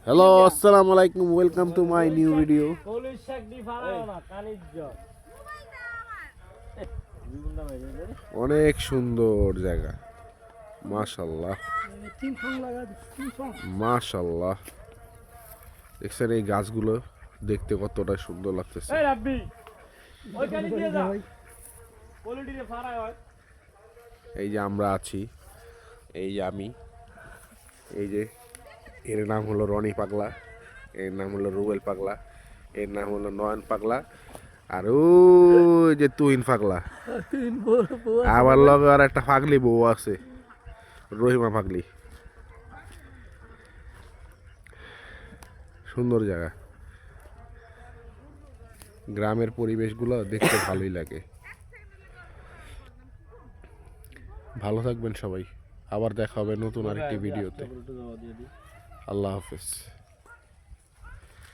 Hello, আসসালামু আলাইকুম, welcome to my new video. অনেক সুন্দর জায়গা, মাশাআল্লাহ মাশাআল্লাহ। দেখছেন এই গাছগুলো দেখতে কতটা সুন্দর লাগতেছে। এই যে আমরা আছি, এই যে আমি, এই যে এর নাম হলো রনি পাগলা, এর নাম হলো রুবেল পাগলা, এর নাম হলো নয়ন পাগলা, আর ওই যে তুহিন পাগলা। আবার লগে আর একটা পাগলি বউ আছে, রহিমা পাগলি। সুন্দর জায়গা, গ্রামের পরিবেশগুলো দেখতে ভালোই লাগে। ভালো থাকবেন সবাই, আবার দেখা হবে নতুন আরেকটি ভিডিওতে। আল্লাহ হাফেজ।